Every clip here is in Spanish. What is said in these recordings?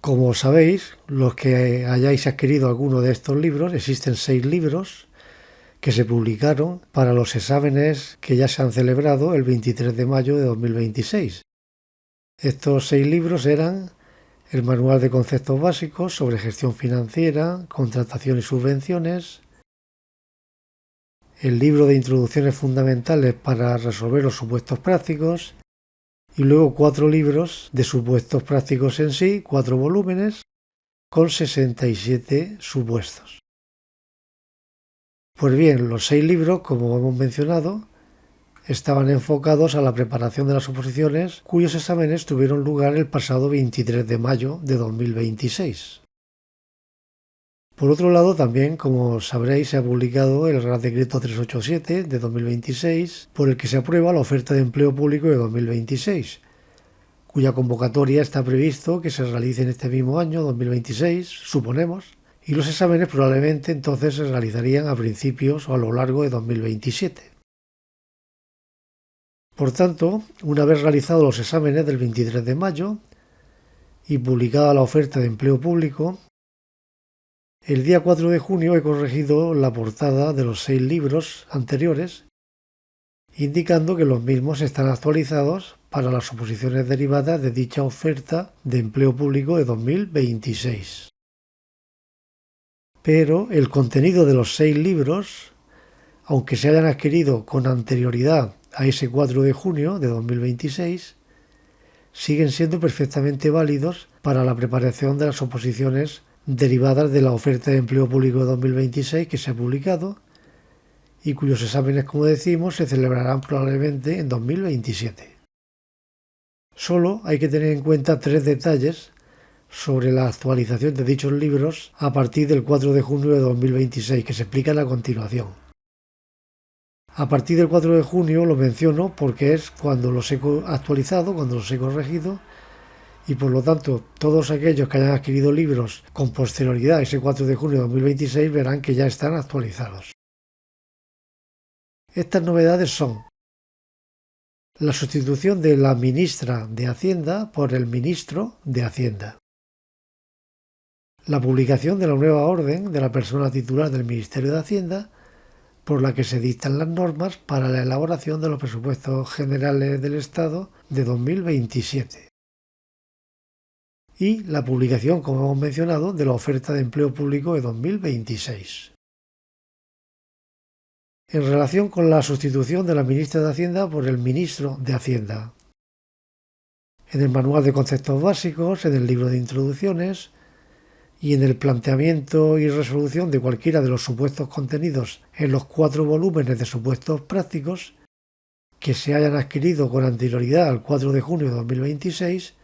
Como sabéis, los que hayáis adquirido alguno de estos libros, existen 6 libros que se publicaron para los exámenes que ya se han celebrado el 23 de mayo de 2026. Estos 6 libros eran el Manual de Conceptos Básicos sobre Gestión Financiera, Contratación y Subvenciones, el libro de Introducciones Fundamentales para resolver los supuestos prácticos y luego 4 libros de supuestos prácticos en sí, 4 volúmenes con 67 supuestos. Pues bien, los 6 libros, como hemos mencionado, estaban enfocados a la preparación de las oposiciones cuyos exámenes tuvieron lugar el pasado 23 de mayo de 2026. Por otro lado, también, como sabréis, se ha publicado el Real Decreto 387 de 2026, por el que se aprueba la oferta de empleo público de 2026, cuya convocatoria está previsto que se realice en este mismo año, 2026, suponemos, y los exámenes probablemente entonces se realizarían a principios o a lo largo de 2027. Por tanto, una vez realizados los exámenes del 23 de mayo y publicada la oferta de empleo público, el día 4 de junio he corregido la portada de los 6 libros anteriores, indicando que los mismos están actualizados para las oposiciones derivadas de dicha oferta de empleo público de 2026. Pero el contenido de los 6 libros, aunque se hayan adquirido con anterioridad a ese 4 de junio de 2026, siguen siendo perfectamente válidos para la preparación de las oposiciones derivadas de la oferta de empleo público de 2026 que se ha publicado y cuyos exámenes, como decimos, se celebrarán probablemente en 2027. Solo hay que tener en cuenta 3 detalles sobre la actualización de dichos libros a partir del 4 de junio de 2026 que se explican a continuación. A partir del 4 de junio lo menciono porque es cuando los he actualizado, cuando los he corregido, y por lo tanto todos aquellos que hayan adquirido libros con posterioridad a ese 4 de junio de 2026 verán que ya están actualizados. Estas novedades son la sustitución de la ministra de Hacienda por el ministro de Hacienda, la publicación de la nueva orden de la persona titular del Ministerio de Hacienda por la que se dictan las normas para la elaboración de los presupuestos generales del Estado de 2027. Y la publicación, como hemos mencionado, de la oferta de empleo público de 2026. En relación con la sustitución de la ministra de Hacienda por el ministro de Hacienda. En el Manual de Conceptos Básicos, en el libro de Introducciones y en el planteamiento y resolución de cualquiera de los supuestos contenidos en los 4 volúmenes de supuestos prácticos que se hayan adquirido con anterioridad al 4 de junio de 2026,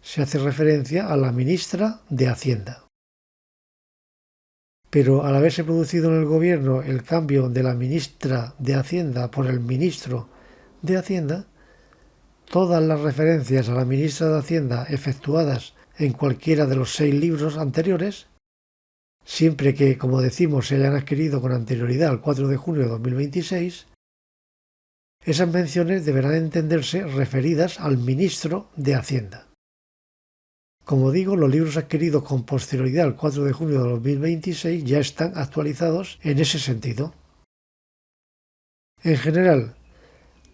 se hace referencia a la ministra de Hacienda. Pero al haberse producido en el Gobierno el cambio de la ministra de Hacienda por el ministro de Hacienda, todas las referencias a la ministra de Hacienda efectuadas en cualquiera de los 6 libros anteriores, siempre que, como decimos, se hayan adquirido con anterioridad al 4 de junio de 2026, esas menciones deberán entenderse referidas al ministro de Hacienda. Como digo, los libros adquiridos con posterioridad al 4 de junio de 2026 ya están actualizados en ese sentido. En general,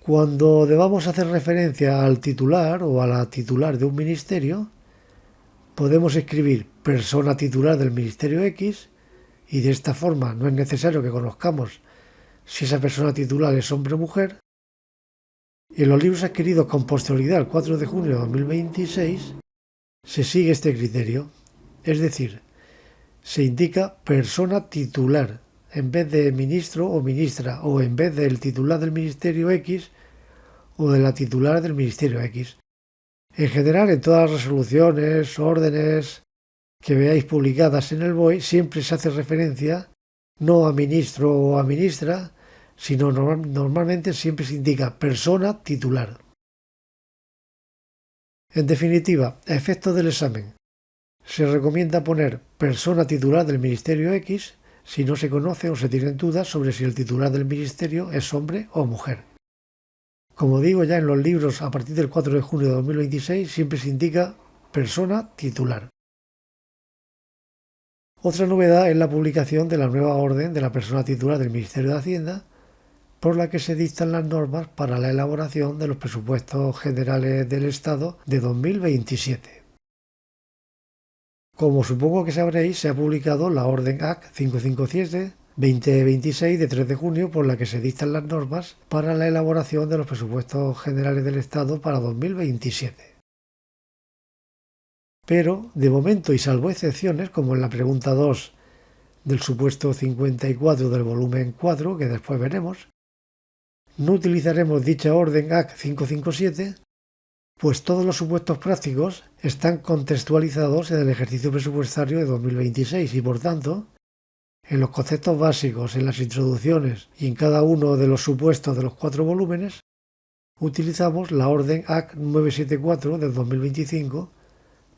cuando debamos hacer referencia al titular o a la titular de un ministerio, podemos escribir persona titular del Ministerio X y de esta forma no es necesario que conozcamos si esa persona titular es hombre o mujer. En los libros adquiridos con posterioridad al 4 de junio de 2026 se sigue este criterio, es decir, se indica persona titular en vez de ministro o ministra o en vez del titular del Ministerio X o de la titular del Ministerio X. En general, en todas las resoluciones, órdenes que veáis publicadas en el BOE, siempre se hace referencia no a ministro o a ministra, sino normalmente siempre se indica persona titular. En definitiva, a efectos del examen, se recomienda poner persona titular del Ministerio X si no se conoce o se tienen dudas sobre si el titular del ministerio es hombre o mujer. Como digo, ya en los libros a partir del 4 de junio de 2026 siempre se indica persona titular. Otra novedad es la publicación de la nueva orden de la persona titular del Ministerio de Hacienda, por la que se dictan las normas para la elaboración de los presupuestos generales del Estado de 2027. Como supongo que sabréis, se ha publicado la Orden AC 557-2026 de 3 de junio por la que se dictan las normas para la elaboración de los presupuestos generales del Estado para 2027. Pero, de momento y salvo excepciones, como en la pregunta 2 del supuesto 54 del volumen 4, que después veremos, no utilizaremos dicha orden AC 557, pues todos los supuestos prácticos están contextualizados en el ejercicio presupuestario de 2026 y, por tanto, en los conceptos básicos, en las introducciones y en cada uno de los supuestos de los 4 volúmenes, utilizamos la orden AC 974 del 2025,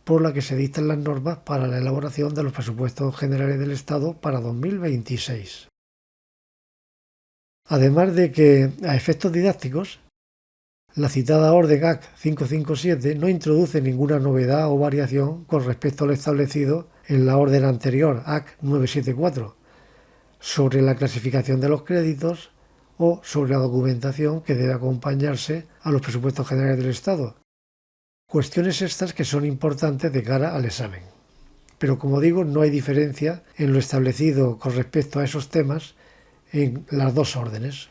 por la que se dictan las normas para la elaboración de los presupuestos generales del Estado para 2026. Además de que, a efectos didácticos, la citada orden AC 557 no introduce ninguna novedad o variación con respecto a lo establecido en la orden anterior, AC 974, sobre la clasificación de los créditos o sobre la documentación que debe acompañarse a los presupuestos generales del Estado. Cuestiones estas que son importantes de cara al examen. Pero como digo, no hay diferencia en lo establecido con respecto a esos temas en las dos órdenes.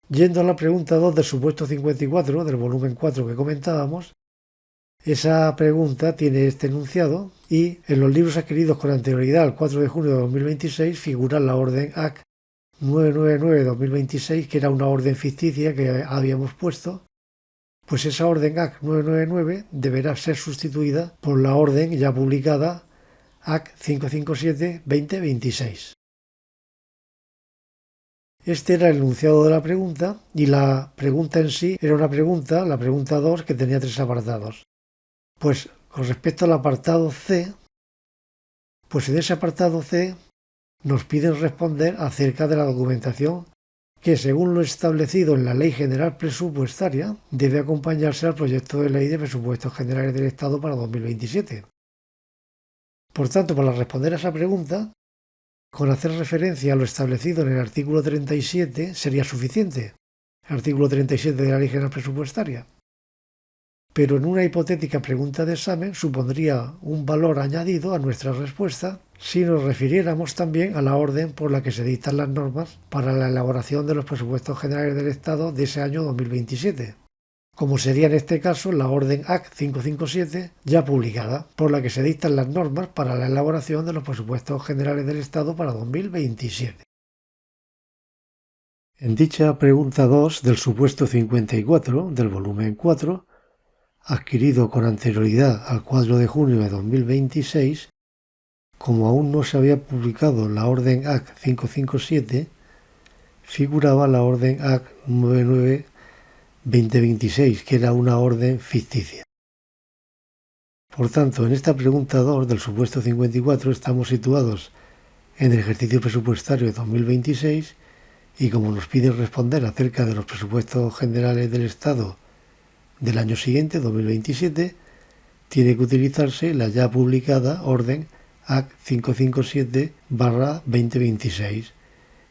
Yendo a la pregunta 2 del supuesto 54 del volumen 4 que comentábamos, esa pregunta tiene este enunciado y en los libros adquiridos con anterioridad al 4 de junio de 2026 figura la orden AC 999-2026, que era una orden ficticia que habíamos puesto, pues esa orden AC 999 deberá ser sustituida por la orden ya publicada AC 557-2026. Este era el enunciado de la pregunta y la pregunta en sí era una pregunta, la pregunta 2, que tenía 3 apartados. Pues con respecto al apartado C, pues en ese apartado C nos piden responder acerca de la documentación que, según lo establecido en la Ley General Presupuestaria, debe acompañarse al proyecto de ley de presupuestos generales del Estado para 2027. Por tanto, para responder a esa pregunta, con hacer referencia a lo establecido en el artículo 37 sería suficiente, el artículo 37 de la Ley General Presupuestaria. Pero en una hipotética pregunta de examen supondría un valor añadido a nuestra respuesta si nos refiriéramos también a la orden por la que se dictan las normas para la elaboración de los presupuestos generales del Estado de ese año 2027, como sería en este caso la orden AC 557 ya publicada, por la que se dictan las normas para la elaboración de los presupuestos generales del Estado para 2027. En dicha pregunta 2 del supuesto 54 del volumen 4, adquirido con anterioridad al 4 de junio de 2026, como aún no se había publicado la orden AC 557, figuraba la orden AC 99-2026, que era una orden ficticia. Por tanto, en esta pregunta 2 del supuesto 54 estamos situados en el ejercicio presupuestario de 2026 y como nos piden responder acerca de los presupuestos generales del Estado del año siguiente, 2027, tiene que utilizarse la ya publicada orden AC 557-2026,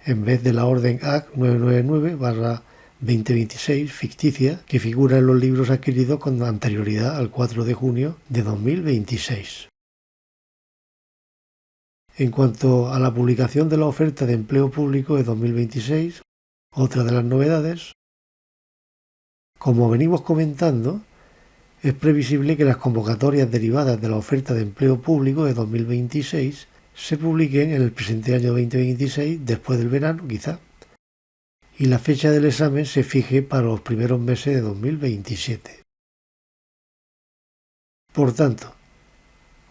en vez de la orden AC 999-2026 ficticia que figura en los libros adquiridos con anterioridad al 4 de junio de 2026. En cuanto a la publicación de la oferta de empleo público de 2026, otra de las novedades, como venimos comentando, es previsible que las convocatorias derivadas de la oferta de empleo público de 2026 se publiquen en el presente año 2026, después del verano quizá, y la fecha del examen se fije para los primeros meses de 2027. Por tanto,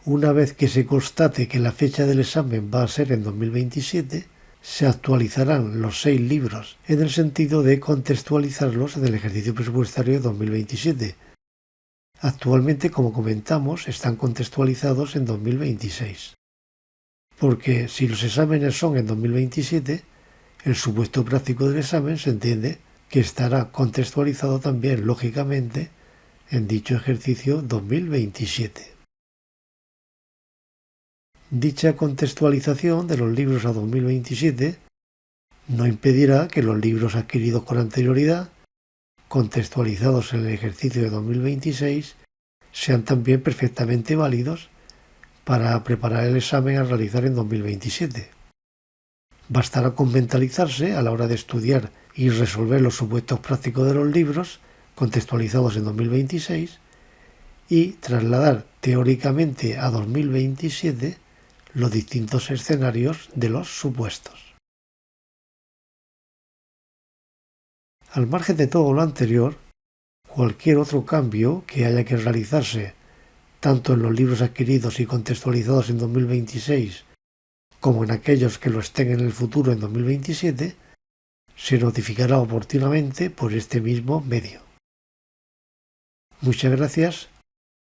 una vez que se constate que la fecha del examen va a ser en 2027, se actualizarán los 6 libros en el sentido de contextualizarlos en el ejercicio presupuestario de 2027. Actualmente, como comentamos, están contextualizados en 2026. Porque si los exámenes son en 2027, el supuesto práctico del examen se entiende que estará contextualizado también, lógicamente, en dicho ejercicio 2027. Dicha contextualización de los libros a 2027 no impedirá que los libros adquiridos con anterioridad, contextualizados en el ejercicio de 2026, sean también perfectamente válidos para preparar el examen a realizar en 2027. Bastará con mentalizarse a la hora de estudiar y resolver los supuestos prácticos de los libros contextualizados en 2026 y trasladar teóricamente a 2027 los distintos escenarios de los supuestos. Al margen de todo lo anterior, cualquier otro cambio que haya que realizarse tanto en los libros adquiridos y contextualizados en 2026 como en aquellos que lo estén en el futuro en 2027, se notificará oportunamente por este mismo medio. Muchas gracias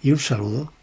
y un saludo.